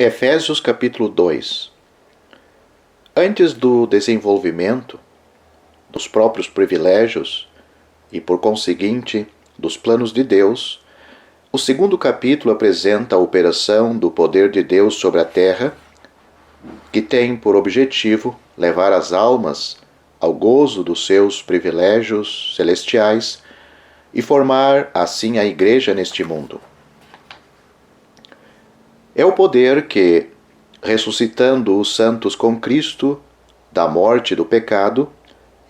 Efésios capítulo 2. Antes do desenvolvimento dos próprios privilégios e, por conseguinte, dos planos de Deus, o segundo capítulo apresenta a operação do poder de Deus sobre a terra, que tem por objetivo levar as almas ao gozo dos seus privilégios celestiais e formar assim a igreja neste mundo. É o poder que, ressuscitando os santos com Cristo da morte e do pecado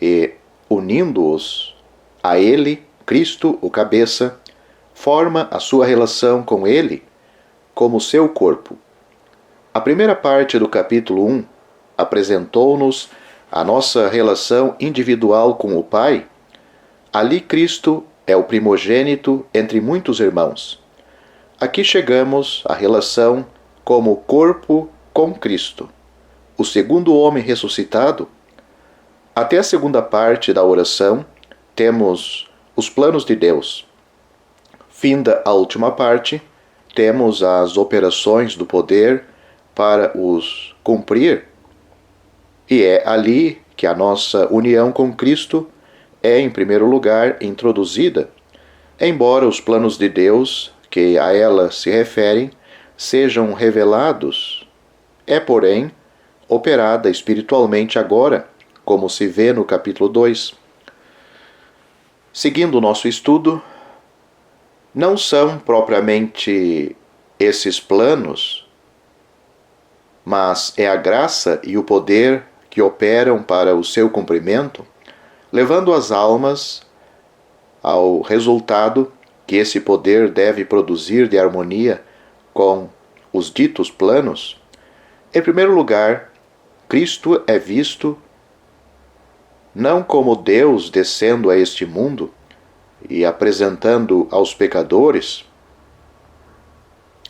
e unindo-os a Ele, Cristo, o cabeça, forma a sua relação com Ele como seu corpo. A primeira parte do capítulo 1 apresentou-nos a nossa relação individual com o Pai. Ali Cristo é o primogênito entre muitos irmãos. Aqui chegamos à relação como corpo com Cristo, o segundo homem ressuscitado. Até a segunda parte da oração, temos os planos de Deus. Finda a última parte, temos as operações do poder para os cumprir, e é ali que a nossa união com Cristo é, em primeiro lugar, introduzida, embora os planos de Deus que a ela se referem sejam revelados, é, porém, operada espiritualmente agora, como se vê no capítulo 2. Seguindo o nosso estudo, não são propriamente esses planos, mas é a graça e o poder que operam para o seu cumprimento, levando as almas ao resultado que esse poder deve produzir de harmonia com os ditos planos. Em primeiro lugar, Cristo é visto não como Deus descendo a este mundo e apresentando aos pecadores,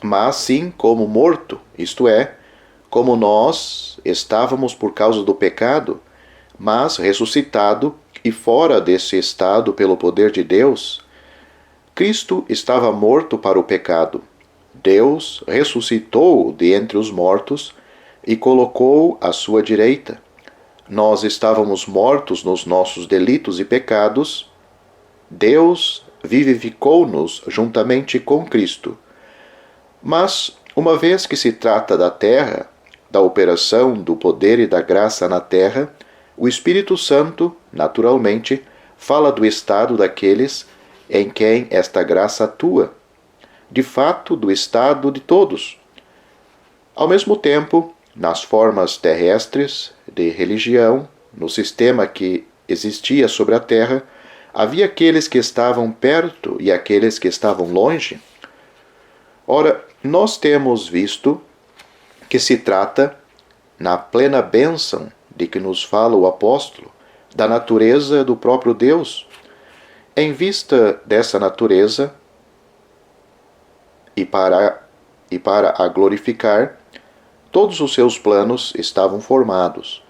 mas sim como morto, isto é, como nós estávamos por causa do pecado, mas ressuscitado e fora desse estado pelo poder de Deus. Cristo estava morto para o pecado. Deus ressuscitou-o de entre os mortos e colocou-o à sua direita. Nós estávamos mortos nos nossos delitos e pecados. Deus vivificou-nos juntamente com Cristo. Mas, uma vez que se trata da terra, da operação do poder e da graça na terra, o Espírito Santo, naturalmente, fala do estado daqueles em quem esta graça atua, de fato, do estado de todos. Ao mesmo tempo, nas formas terrestres de religião, no sistema que existia sobre a terra, havia aqueles que estavam perto e aqueles que estavam longe. Ora, nós temos visto que se trata, na plena bênção de que nos fala o apóstolo, da natureza do próprio Deus. Em vista dessa natureza, e para a glorificar, todos os seus planos estavam formados.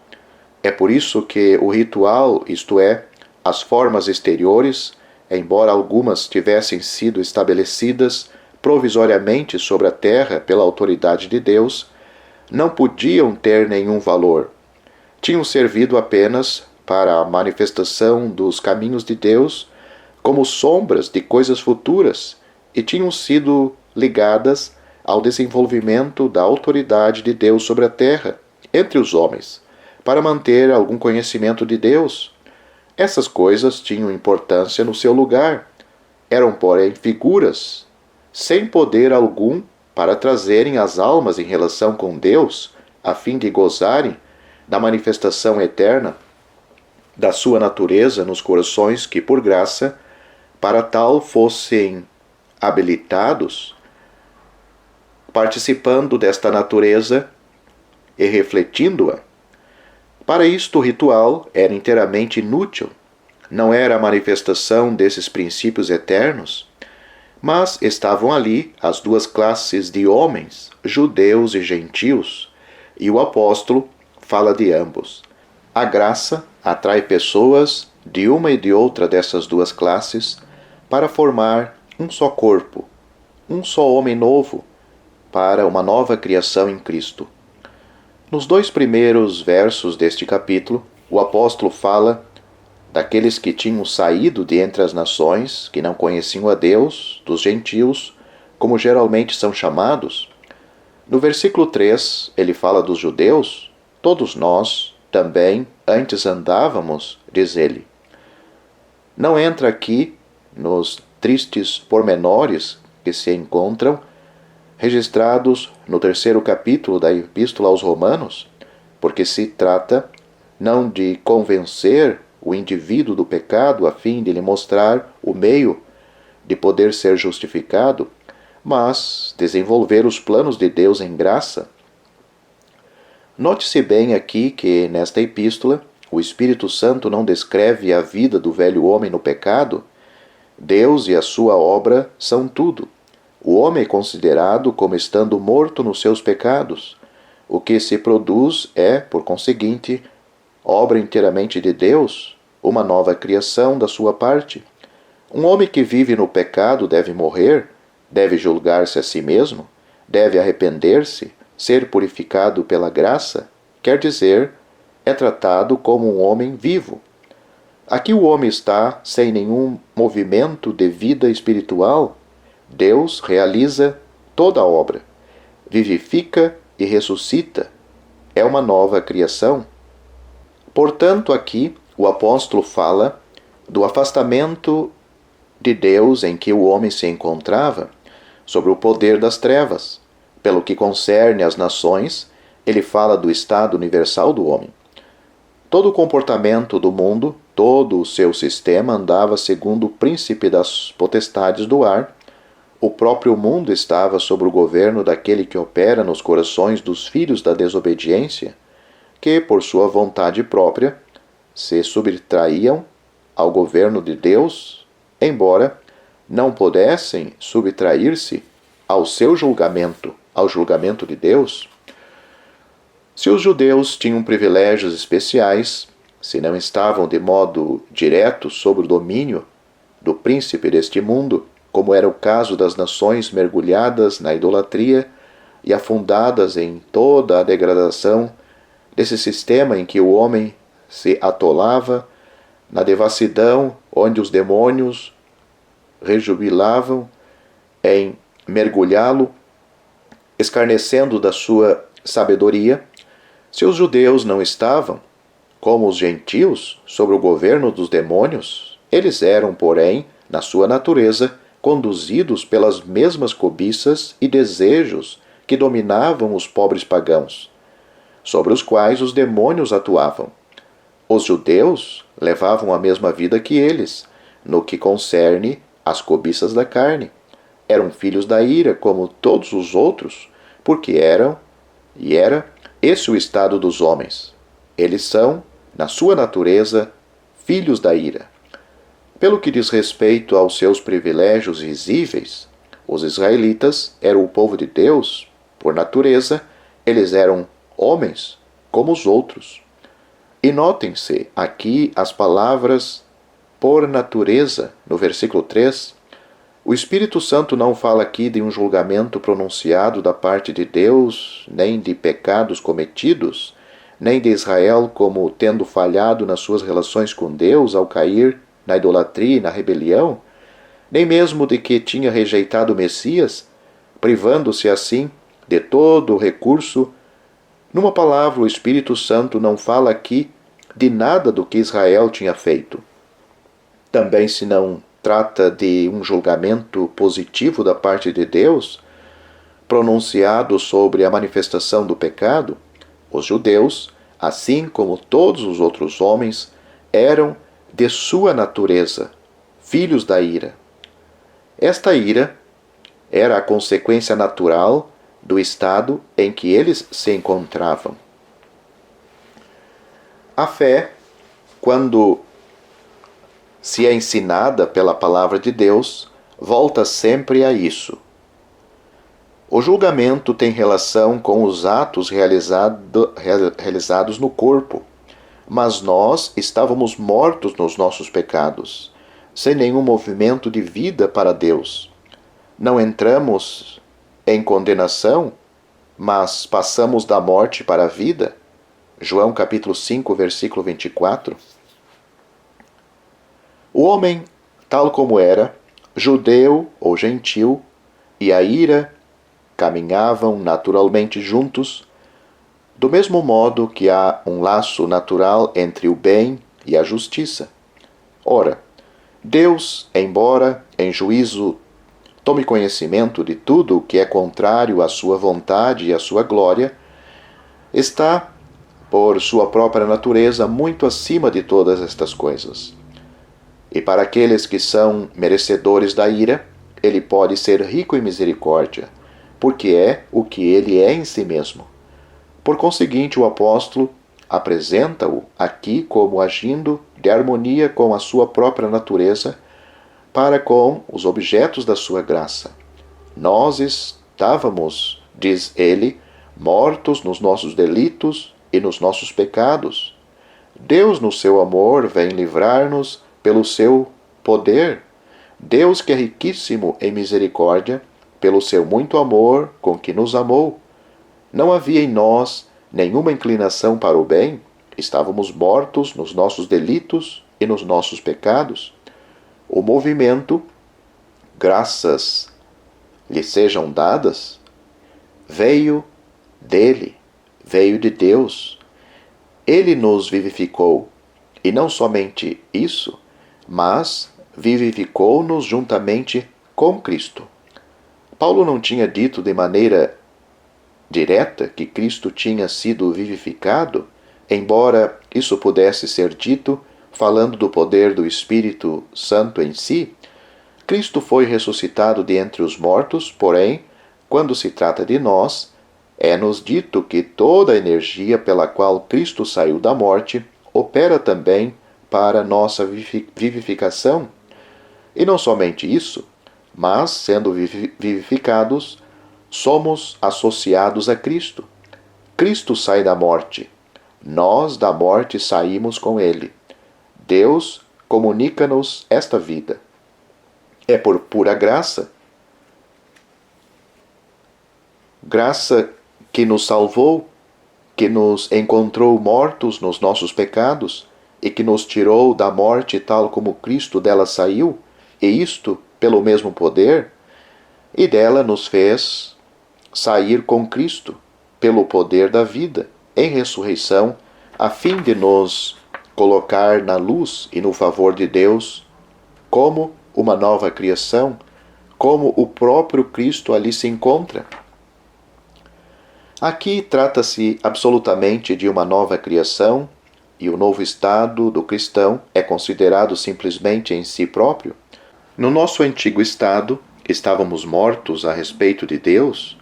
É por isso que o ritual, isto é, as formas exteriores, embora algumas tivessem sido estabelecidas provisoriamente sobre a terra pela autoridade de Deus, não podiam ter nenhum valor. Tinham servido apenas para a manifestação dos caminhos de Deus como sombras de coisas futuras e tinham sido ligadas ao desenvolvimento da autoridade de Deus sobre a terra, entre os homens, para manter algum conhecimento de Deus. Essas coisas tinham importância no seu lugar, eram, porém, figuras, sem poder algum para trazerem as almas em relação com Deus, a fim de gozarem da manifestação eterna da sua natureza nos corações que, por graça, para tal fossem habilitados, participando desta natureza e refletindo-a. Para isto, o ritual era inteiramente inútil. Não era a manifestação desses princípios eternos, mas estavam ali as duas classes de homens, judeus e gentios, e o apóstolo fala de ambos. A graça atrai pessoas de uma e de outra dessas duas classes para formar um só corpo, um só homem novo, para uma nova criação em Cristo. Nos 2 primeiros versos deste capítulo, o apóstolo fala daqueles que tinham saído de entre as nações, que não conheciam a Deus, dos gentios, como geralmente são chamados. No versículo 3, ele fala dos judeus. Todos nós também antes andávamos, diz ele. Não entra aqui nos tristes pormenores que se encontram registrados no 3º capítulo da Epístola aos Romanos, porque se trata não de convencer o indivíduo do pecado a fim de lhe mostrar o meio de poder ser justificado, mas desenvolver os planos de Deus em graça. Note-se bem aqui que, nesta epístola, o Espírito Santo não descreve a vida do velho homem no pecado. Deus e a sua obra são tudo. O homem é considerado como estando morto nos seus pecados. O que se produz é, por conseguinte, obra inteiramente de Deus, uma nova criação da sua parte. Um homem que vive no pecado deve morrer, deve julgar-se a si mesmo, deve arrepender-se, ser purificado pela graça, quer dizer, é tratado como um homem vivo. Aqui o homem está sem nenhum movimento de vida espiritual. Deus realiza toda a obra, vivifica e ressuscita. É uma nova criação. Portanto, aqui o apóstolo fala do afastamento de Deus em que o homem se encontrava, sobre o poder das trevas. Pelo que concerne às nações, ele fala do estado universal do homem. Todo o comportamento do mundo, todo o seu sistema andava segundo o príncipe das potestades do ar. O próprio mundo estava sob o governo daquele que opera nos corações dos filhos da desobediência, que, por sua vontade própria, se subtraíam ao governo de Deus, embora não pudessem subtrair-se ao seu julgamento, ao julgamento de Deus. Se os judeus tinham privilégios especiais, se não estavam de modo direto sob o domínio do príncipe deste mundo, como era o caso das nações mergulhadas na idolatria e afundadas em toda a degradação desse sistema em que o homem se atolava, na devassidão onde os demônios rejubilavam em mergulhá-lo, escarnecendo da sua sabedoria. Se os judeus não estavam, como os gentios, sob o governo dos demônios, eles eram, porém, na sua natureza, conduzidos pelas mesmas cobiças e desejos que dominavam os pobres pagãos, sobre os quais os demônios atuavam. Os judeus levavam a mesma vida que eles, no que concerne às cobiças da carne. Eram filhos da ira, como todos os outros, porque era esse o estado dos homens. Eles são, na sua natureza, filhos da ira. Pelo que diz respeito aos seus privilégios visíveis, os israelitas eram o povo de Deus. Por natureza, eles eram homens como os outros. E notem-se aqui as palavras por natureza, no versículo 3. O Espírito Santo não fala aqui de um julgamento pronunciado da parte de Deus, nem de pecados cometidos, nem de Israel como tendo falhado nas suas relações com Deus ao cair na idolatria e na rebelião, nem mesmo de que tinha rejeitado o Messias, privando-se assim de todo o recurso. Numa palavra, o Espírito Santo não fala aqui de nada do que Israel tinha feito. Também se não trata de um julgamento positivo da parte de Deus, pronunciado sobre a manifestação do pecado. Os judeus, assim como todos os outros homens, eram de sua natureza, filhos da ira. Esta ira era a consequência natural do estado em que eles se encontravam. A fé, quando se é ensinada pela palavra de Deus, volta sempre a isso. O julgamento tem relação com os atos realizados no corpo, mas nós estávamos mortos nos nossos pecados, sem nenhum movimento de vida para Deus. Não entramos em condenação, mas passamos da morte para a vida? João capítulo 5, versículo 24. O homem, tal como era, judeu ou gentil, e a ira caminhavam naturalmente juntos, do mesmo modo que há um laço natural entre o bem e a justiça. Ora, Deus, embora em juízo tome conhecimento de tudo o que é contrário à sua vontade e à sua glória, está, por sua própria natureza, muito acima de todas estas coisas. E para aqueles que são merecedores da ira, ele pode ser rico em misericórdia, porque é o que ele é em si mesmo. Por conseguinte, o apóstolo apresenta-o aqui como agindo de harmonia com a sua própria natureza para com os objetos da sua graça. Nós estávamos, diz ele, mortos nos nossos delitos e nos nossos pecados. Deus, no seu amor, vem livrar-nos pelo seu poder. Deus, que é riquíssimo em misericórdia, pelo seu muito amor com que nos amou. Não havia em nós nenhuma inclinação para o bem, estávamos mortos nos nossos delitos e nos nossos pecados. O movimento, graças lhe sejam dadas, veio dele, veio de Deus. Ele nos vivificou, e não somente isso, mas vivificou-nos juntamente com Cristo. Paulo não tinha dito de maneira direta que Cristo tinha sido vivificado, embora isso pudesse ser dito falando do poder do Espírito Santo em si. Cristo foi ressuscitado de entre os mortos, porém, quando se trata de nós, é-nos dito que toda a energia pela qual Cristo saiu da morte opera também para nossa vivificação. E não somente isso, mas, sendo vivificados, somos associados a Cristo. Cristo sai da morte. Nós da morte saímos com Ele. Deus comunica-nos esta vida. É por pura graça. Graça que nos salvou, que nos encontrou mortos nos nossos pecados e que nos tirou da morte tal como Cristo dela saiu, e isto pelo mesmo poder, e dela nos fez sair com Cristo pelo poder da vida, em ressurreição, a fim de nos colocar na luz e no favor de Deus como uma nova criação, como o próprio Cristo ali se encontra. Aqui trata-se absolutamente de uma nova criação, e o novo estado do cristão é considerado simplesmente em si próprio. No nosso antigo estado, estávamos mortos a respeito de Deus.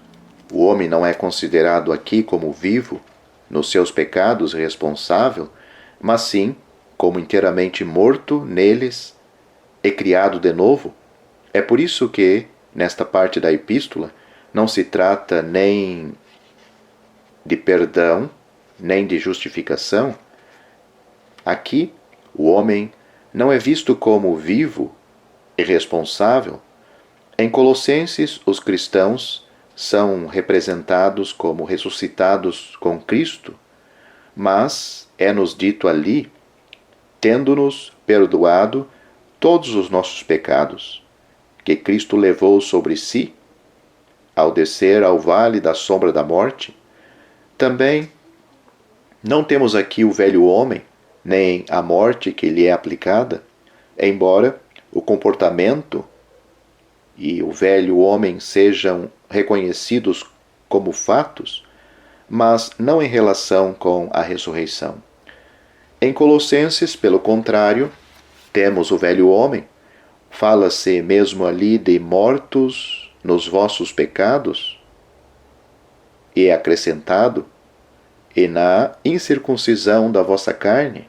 O homem não é considerado aqui como vivo, nos seus pecados responsável, mas sim como inteiramente morto neles e criado de novo. É por isso que, nesta parte da epístola, não se trata nem de perdão, nem de justificação. Aqui, o homem não é visto como vivo e responsável. Em Colossenses, os cristãos são representados como ressuscitados com Cristo, mas é-nos dito ali, tendo-nos perdoado todos os nossos pecados, que Cristo levou sobre si, ao descer ao vale da sombra da morte. Também não temos aqui o velho homem, nem a morte que lhe é aplicada, embora o comportamento e o velho homem sejam reconhecidos como fatos, mas não em relação com a ressurreição. Em Colossenses, pelo contrário, temos o velho homem. Fala-se mesmo ali de mortos nos vossos pecados, e é acrescentado, e na incircuncisão da vossa carne,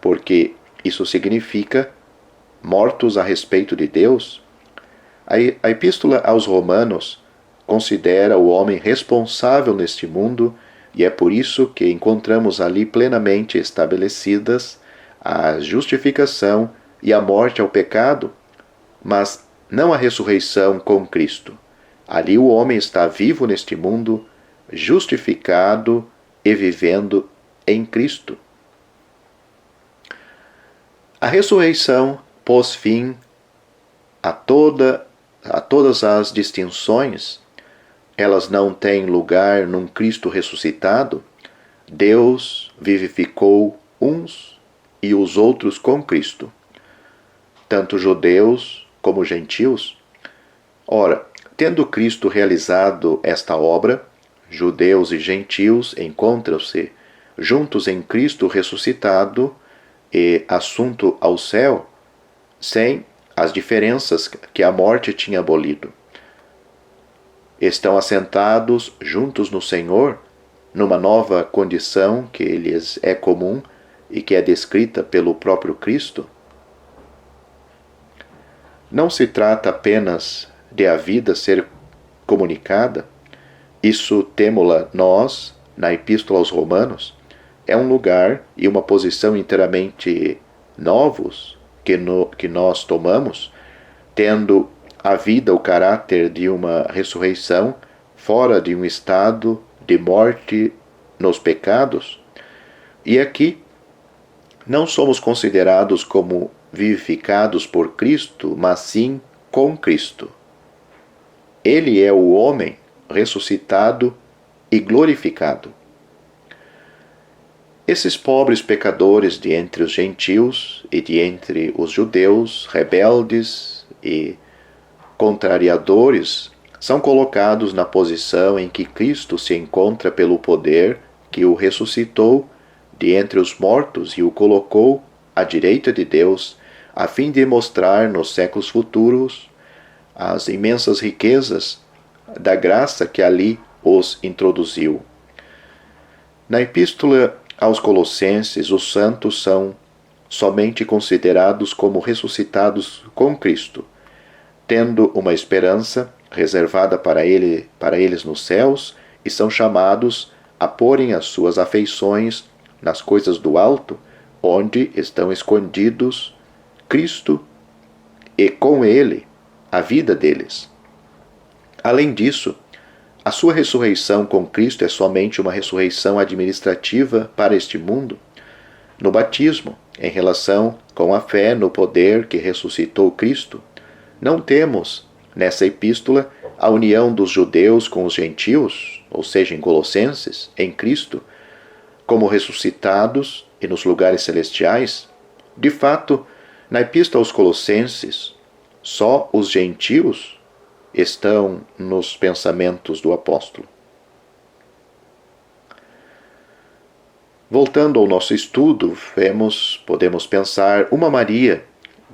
porque isso significa mortos a respeito de Deus. A epístola aos Romanos considera o homem responsável neste mundo, e é por isso que encontramos ali plenamente estabelecidas a justificação e a morte ao pecado, mas não a ressurreição com Cristo. Ali o homem está vivo neste mundo, justificado e vivendo em Cristo. A ressurreição pôs fim a todas as distinções. Elas não têm lugar num Cristo ressuscitado. Deus vivificou uns e os outros com Cristo, tanto judeus como gentios. Ora, tendo Cristo realizado esta obra, judeus e gentios encontram-se juntos em Cristo ressuscitado e assunto ao céu, sem as diferenças que a morte tinha abolido. Estão assentados juntos no Senhor, numa nova condição que lhes é comum e que é descrita pelo próprio Cristo. Não se trata apenas de a vida ser comunicada. Isso temo-la nós, na Epístola aos Romanos. É um lugar e uma posição inteiramente novos que nós tomamos, tendo a vida o caráter de uma ressurreição fora de um estado de morte nos pecados. E aqui não somos considerados como vivificados por Cristo, mas sim com Cristo. Ele é o homem ressuscitado e glorificado. Esses pobres pecadores de entre os gentios e de entre os judeus, rebeldes e contrariadores, são colocados na posição em que Cristo se encontra pelo poder que o ressuscitou de entre os mortos e o colocou à direita de Deus, a fim de mostrar nos séculos futuros as imensas riquezas da graça que ali os introduziu. Na Epístola aos Colossenses, os santos são somente considerados como ressuscitados com Cristo, tendo uma esperança reservada para eles nos céus, e são chamados a porem as suas afeições nas coisas do alto, onde estão escondidos Cristo e com Ele a vida deles. Além disso, a sua ressurreição com Cristo é somente uma ressurreição administrativa para este mundo. No batismo, em relação com a fé no poder que ressuscitou Cristo, não temos, nessa epístola, a união dos judeus com os gentios, ou seja, em Colossenses, em Cristo, como ressuscitados e nos lugares celestiais. De fato, na epístola aos Colossenses, só os gentios estão nos pensamentos do apóstolo. Voltando ao nosso estudo, podemos pensar uma Maria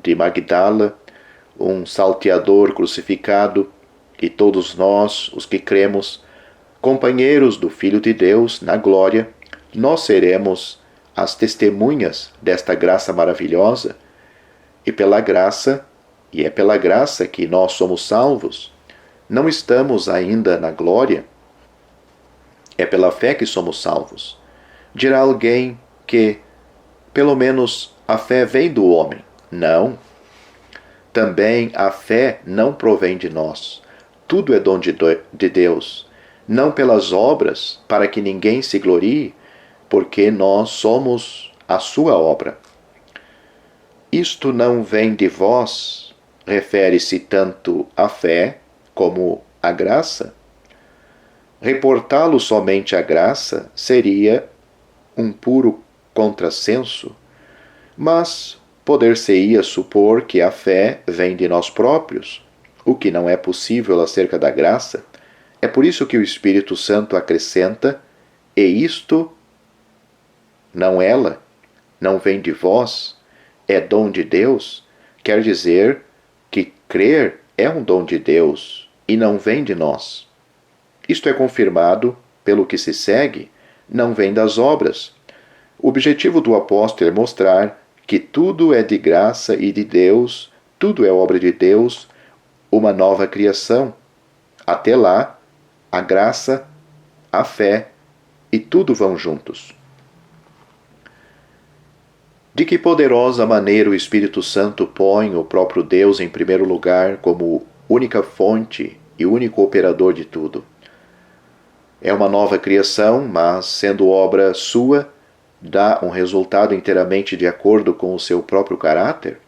de Magdala, um salteador crucificado, e todos nós, os que cremos, companheiros do Filho de Deus na glória, nós seremos as testemunhas desta graça maravilhosa, e é pela graça que nós somos salvos. Não estamos ainda na glória. É pela fé que somos salvos. Dirá alguém que, pelo menos, a fé vem do homem. Não. Também a fé não provém de nós. Tudo é dom de Deus. Não pelas obras, para que ninguém se glorie, porque nós somos a sua obra. Isto não vem de vós, refere-se tanto à fé como à graça. Reportá-lo somente à graça seria um puro contrassenso, mas poder-se-ia supor que a fé vem de nós próprios, o que não é possível acerca da graça. É por isso que o Espírito Santo acrescenta: e isto, não vem de vós, é dom de Deus. Quer dizer que crer é um dom de Deus e não vem de nós. Isto é confirmado pelo que se segue, não vem das obras. O objetivo do apóstolo é mostrar que tudo é de graça e de Deus, tudo é obra de Deus, uma nova criação. Até lá, a graça, a fé e tudo vão juntos. De que poderosa maneira o Espírito Santo põe o próprio Deus em primeiro lugar como única fonte e único operador de tudo. É uma nova criação, mas, sendo obra sua, dá um resultado inteiramente de acordo com o seu próprio caráter,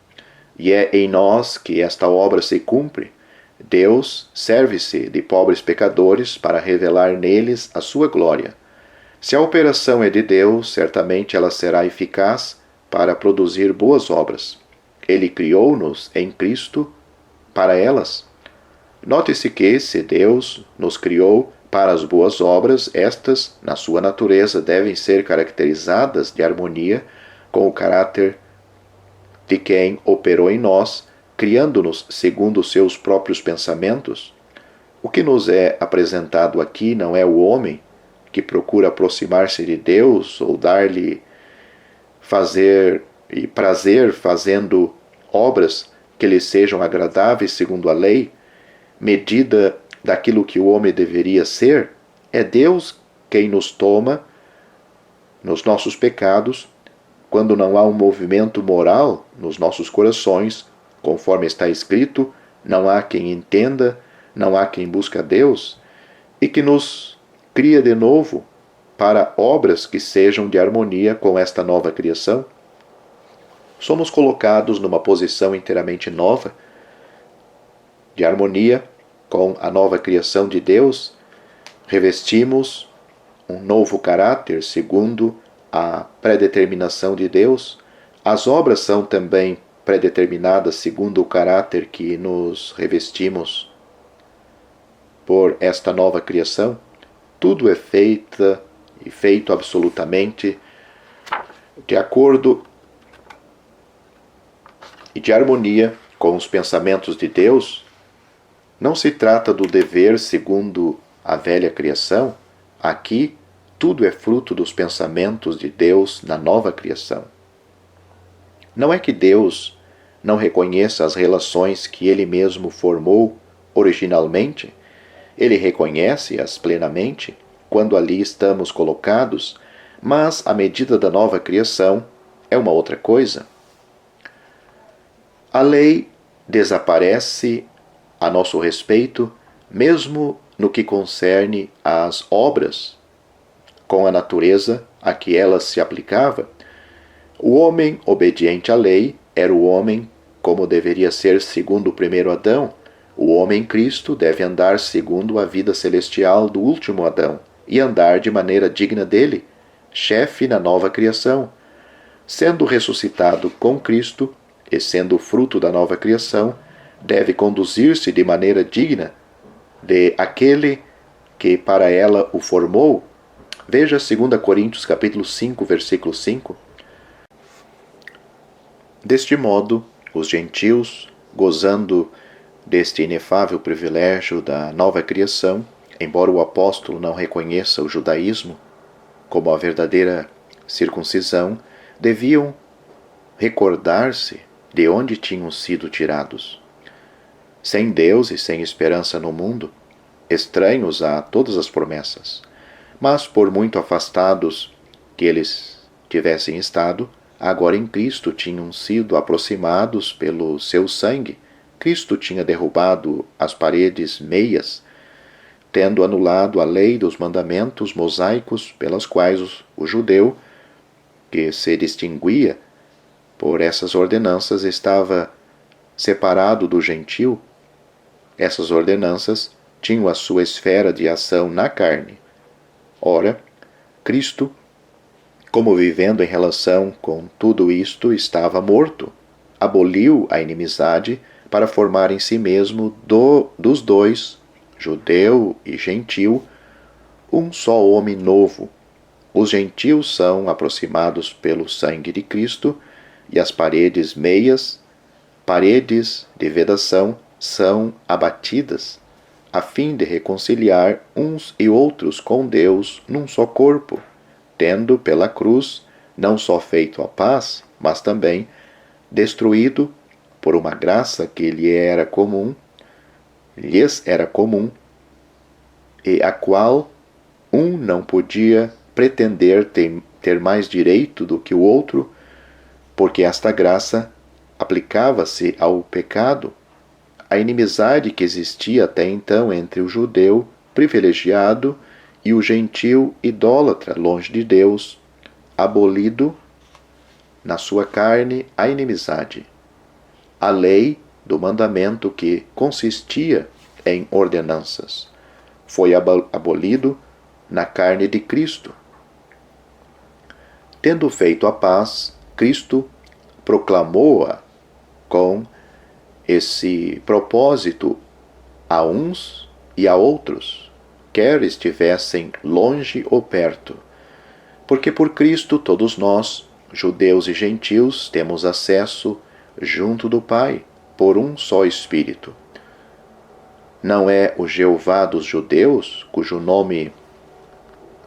e é em nós que esta obra se cumpre. Deus serve-se de pobres pecadores para revelar neles a sua glória. Se a operação é de Deus, certamente ela será eficaz para produzir boas obras. Ele criou-nos em Cristo para elas. Note-se que, se Deus nos criou para as boas obras, estas, na sua natureza, devem ser caracterizadas de harmonia com o caráter de quem operou em nós, criando-nos segundo os seus próprios pensamentos. O que nos é apresentado aqui não é o homem que procura aproximar-se de Deus ou dar-lhe prazer fazendo obras que lhe sejam agradáveis segundo a lei, medida daquilo que o homem deveria ser. É Deus quem nos toma nos nossos pecados, quando não há um movimento moral nos nossos corações, conforme está escrito, não há quem entenda, não há quem busque a Deus, e que nos cria de novo para obras que sejam de harmonia com esta nova criação. Somos colocados numa posição inteiramente nova, de harmonia com a nova criação de Deus, revestimos um novo caráter segundo a predeterminação de Deus. As obras são também predeterminadas segundo o caráter que nos revestimos por esta nova criação. Tudo é feito absolutamente de acordo e de harmonia com os pensamentos de Deus. Não se trata do dever segundo a velha criação. Aqui, tudo é fruto dos pensamentos de Deus na nova criação. Não é que Deus não reconheça as relações que Ele mesmo formou originalmente. Ele reconhece-as plenamente quando ali estamos colocados, mas a medida da nova criação é uma outra coisa. A lei desaparece a nosso respeito, mesmo no que concerne às obras, com a natureza a que ela se aplicava. O homem obediente à lei era o homem como deveria ser segundo o primeiro Adão. O homem em Cristo deve andar segundo a vida celestial do último Adão e andar de maneira digna dele, chefe na nova criação. Sendo ressuscitado com Cristo e sendo fruto da nova criação, deve conduzir-se de maneira digna de aquele que para ela o formou. Veja 2 Coríntios capítulo 5, versículo 5. Deste modo, os gentios, gozando deste inefável privilégio da nova criação, embora o apóstolo não reconheça o judaísmo como a verdadeira circuncisão, deviam recordar-se de onde tinham sido tirados. Sem Deus e sem esperança no mundo, estranhos a todas as promessas, mas por muito afastados que eles tivessem estado, agora em Cristo tinham sido aproximados pelo seu sangue. Cristo tinha derrubado as paredes meias, tendo anulado a lei dos mandamentos mosaicos pelas quais o judeu, que se distinguia por essas ordenanças, estava separado do gentil. Essas ordenanças tinham a sua esfera de ação na carne. Ora, Cristo, como vivendo em relação com tudo isto, estava morto, aboliu a inimizade para formar em si mesmo dos dois, judeu e gentil, um só homem novo. Os gentios são aproximados pelo sangue de Cristo e as paredes meias, paredes de vedação, são abatidas, a fim de reconciliar uns e outros com Deus num só corpo, tendo pela cruz não só feito a paz, mas também destruído por uma graça que lhes era comum, e a qual um não podia pretender ter mais direito do que o outro, porque esta graça aplicava-se ao pecado. a inimizade que existia até então entre o judeu privilegiado e o gentil idólatra longe de Deus, abolido na sua carne a inimizade. A lei do mandamento que consistia em ordenanças foi abolido na carne de Cristo. Tendo feito a paz, Cristo proclamou-a com esse propósito a uns e a outros, quer estivessem longe ou perto, porque por Cristo todos nós, judeus e gentios, temos acesso junto do Pai, por um só Espírito. Não é o Jeová dos judeus, cujo nome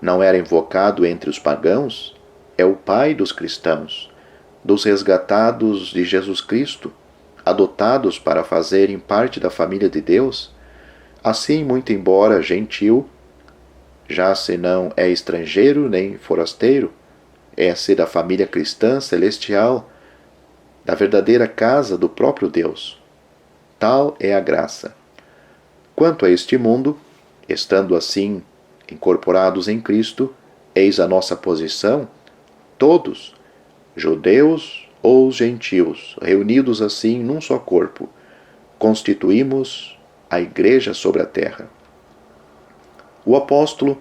não era invocado entre os pagãos, é o Pai dos cristãos, dos resgatados de Jesus Cristo, adotados para fazerem parte da família de Deus. Assim, muito embora gentil, já se não é estrangeiro nem forasteiro, é-se da família cristã celestial, da verdadeira casa do próprio Deus. Tal é a graça. Quanto a este mundo, estando assim incorporados em Cristo, eis a nossa posição, todos, judeus ou gentios, reunidos assim num só corpo, constituímos a Igreja sobre a terra. O apóstolo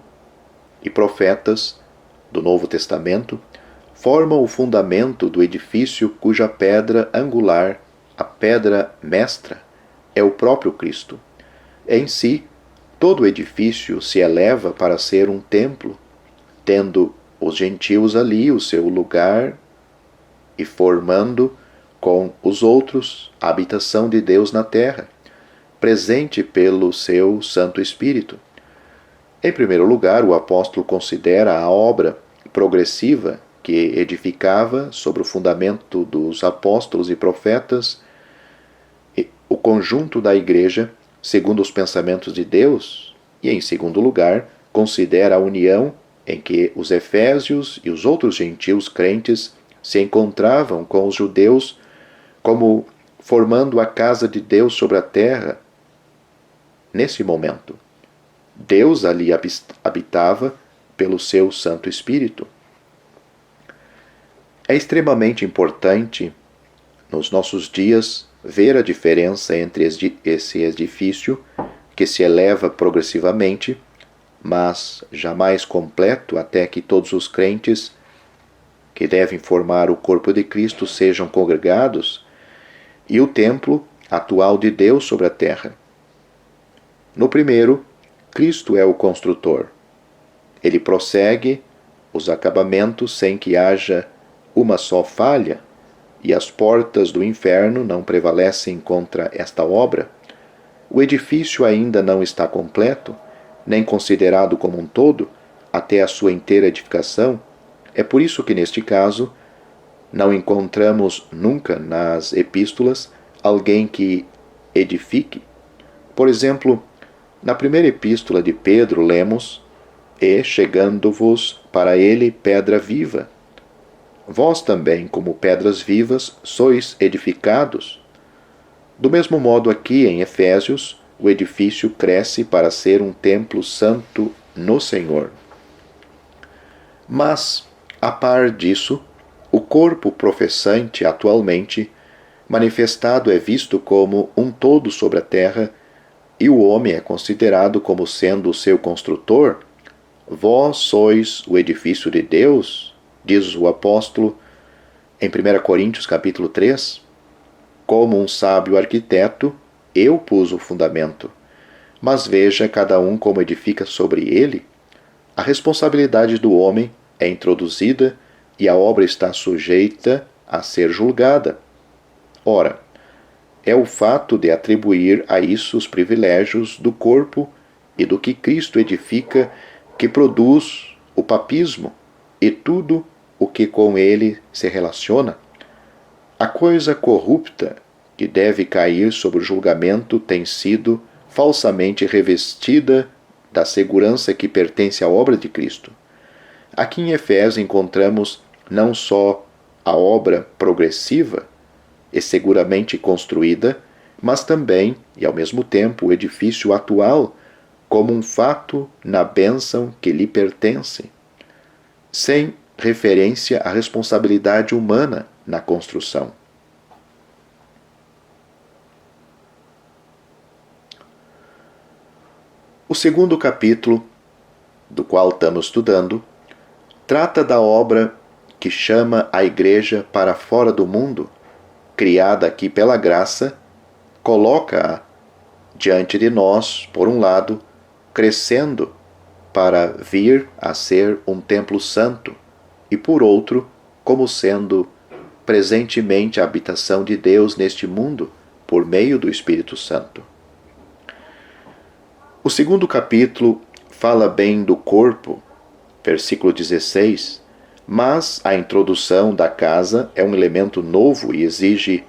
e profetas do Novo Testamento formam o fundamento do edifício cuja pedra angular, a pedra mestra, é o próprio Cristo. Em si, todo o edifício se eleva para ser um templo, tendo os gentios ali o seu lugar e formando com os outros a habitação de Deus na terra, presente pelo seu Santo Espírito. Em primeiro lugar, o apóstolo considera a obra progressiva que edificava sobre o fundamento dos apóstolos e profetas o conjunto da igreja segundo os pensamentos de Deus, e em segundo lugar, considera a união em que os efésios e os outros gentios crentes se encontravam com os judeus como formando a casa de Deus sobre a terra. Nesse momento, Deus ali habitava pelo seu Santo Espírito. É extremamente importante, nos nossos dias, ver a diferença entre esse edifício, que se eleva progressivamente, mas jamais completo até que todos os crentes que devem formar o corpo de Cristo sejam congregados, e o templo atual de Deus sobre a terra. No primeiro, Cristo é o construtor. Ele prossegue os acabamentos sem que haja uma só falha, e as portas do inferno não prevalecem contra esta obra. O edifício ainda não está completo, nem considerado como um todo, até a sua inteira edificação. É por isso que, neste caso, não encontramos nunca nas epístolas alguém que edifique. Por exemplo, na primeira epístola de Pedro lemos: "E chegando-vos para ele pedra viva, vós também, como pedras vivas, sois edificados." Do mesmo modo, aqui em Efésios, o edifício cresce para ser um templo santo no Senhor. Mas, a par disso, o corpo professante atualmente manifestado é visto como um todo sobre a terra, e o homem é considerado como sendo o seu construtor. "Vós sois o edifício de Deus", diz o apóstolo em 1 Coríntios capítulo 3. "Como um sábio arquiteto, eu pus o fundamento, mas veja cada um como edifica sobre ele." A responsabilidade do homem é introduzida e a obra está sujeita a ser julgada. Ora, é o fato de atribuir a isso os privilégios do corpo e do que Cristo edifica que produz o papismo e tudo o que com ele se relaciona. A coisa corrupta que deve cair sobre o julgamento tem sido falsamente revestida da segurança que pertence à obra de Cristo. Aqui em Efésios encontramos não só a obra progressiva e seguramente construída, mas também, e ao mesmo tempo, o edifício atual como um fato na bênção que lhe pertence, sem referência à responsabilidade humana na construção. O segundo capítulo, do qual estamos estudando, trata da obra que chama a Igreja para fora do mundo, criada aqui pela graça, coloca-a diante de nós, por um lado, crescendo para vir a ser um templo santo, e por outro, como sendo presentemente a habitação de Deus neste mundo, por meio do Espírito Santo. O segundo capítulo fala bem do corpo, versículo 16, mas a introdução da casa é um elemento novo e exige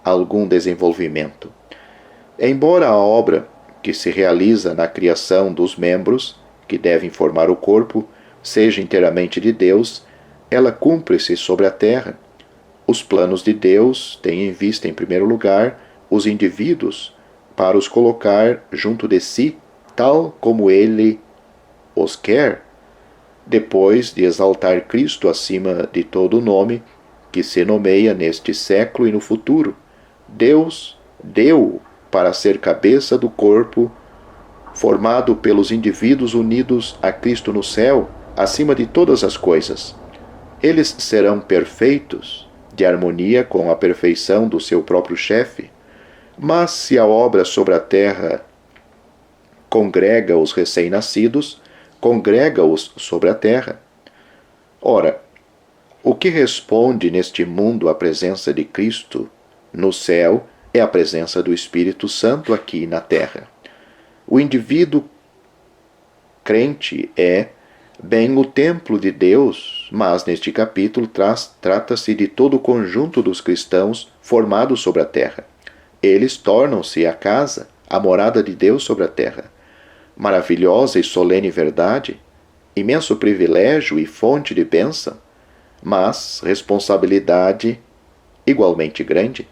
algum desenvolvimento. Embora a obra que se realiza na criação dos membros, que devem formar o corpo, seja inteiramente de Deus, ela cumpre-se sobre a terra. Os planos de Deus têm em vista, em primeiro lugar, os indivíduos, para os colocar junto de si, tal como Ele os quer, depois de exaltar Cristo acima de todo nome que se nomeia neste século e no futuro. Deus deu para ser cabeça do corpo, formado pelos indivíduos unidos a Cristo no céu, acima de todas as coisas. Eles serão perfeitos, de harmonia com a perfeição do seu próprio chefe. Mas se a obra sobre a terra congrega os recém-nascidos, congrega-os sobre a terra. Ora, o que responde neste mundo à presença de Cristo no céu é a presença do Espírito Santo aqui na terra. O indivíduo crente é, bem, o templo de Deus, mas neste capítulo trata-se de todo o conjunto dos cristãos formados sobre a terra. Eles tornam-se a casa, a morada de Deus sobre a terra. Maravilhosa e solene verdade, imenso privilégio e fonte de bênção, mas responsabilidade igualmente grande.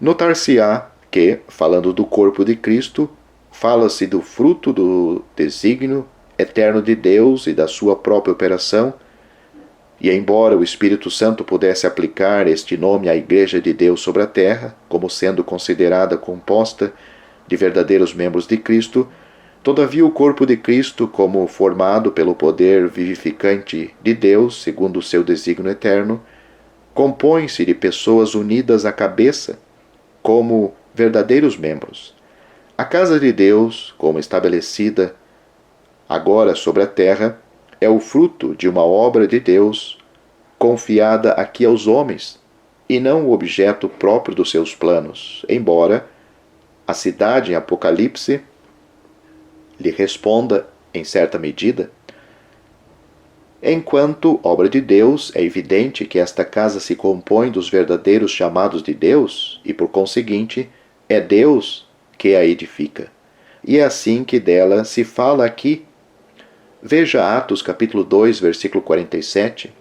Notar-se-á que, falando do corpo de Cristo, fala-se do fruto do desígnio eterno de Deus e da sua própria operação, e embora o Espírito Santo pudesse aplicar este nome à Igreja de Deus sobre a terra, como sendo considerada composta de verdadeiros membros de Cristo, todavia o corpo de Cristo, como formado pelo poder vivificante de Deus, segundo o seu desígnio eterno, compõe-se de pessoas unidas à cabeça, como verdadeiros membros. A casa de Deus, como estabelecida agora sobre a terra, é o fruto de uma obra de Deus confiada aqui aos homens, e não o objeto próprio dos seus planos, embora a cidade em Apocalipse lhe responda em certa medida. Enquanto obra de Deus, é evidente que esta casa se compõe dos verdadeiros chamados de Deus e, por conseguinte, é Deus que a edifica. E é assim que dela se fala aqui. Veja Atos capítulo 2, versículo 47.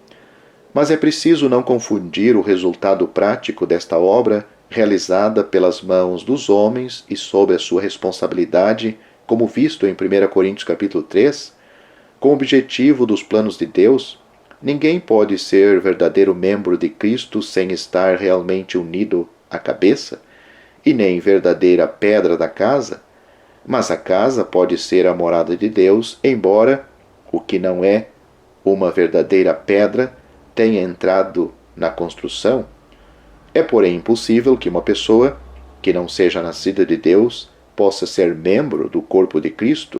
Mas é preciso não confundir o resultado prático desta obra realizada pelas mãos dos homens e sob a sua responsabilidade, como visto em 1 Coríntios capítulo 3, com o objetivo dos planos de Deus. Ninguém pode ser verdadeiro membro de Cristo sem estar realmente unido à cabeça, e nem verdadeira pedra da casa, mas a casa pode ser a morada de Deus, embora o que não é uma verdadeira pedra tenha entrado na construção. É, porém, impossível que uma pessoa que não seja nascida de Deus possa ser membro do corpo de Cristo,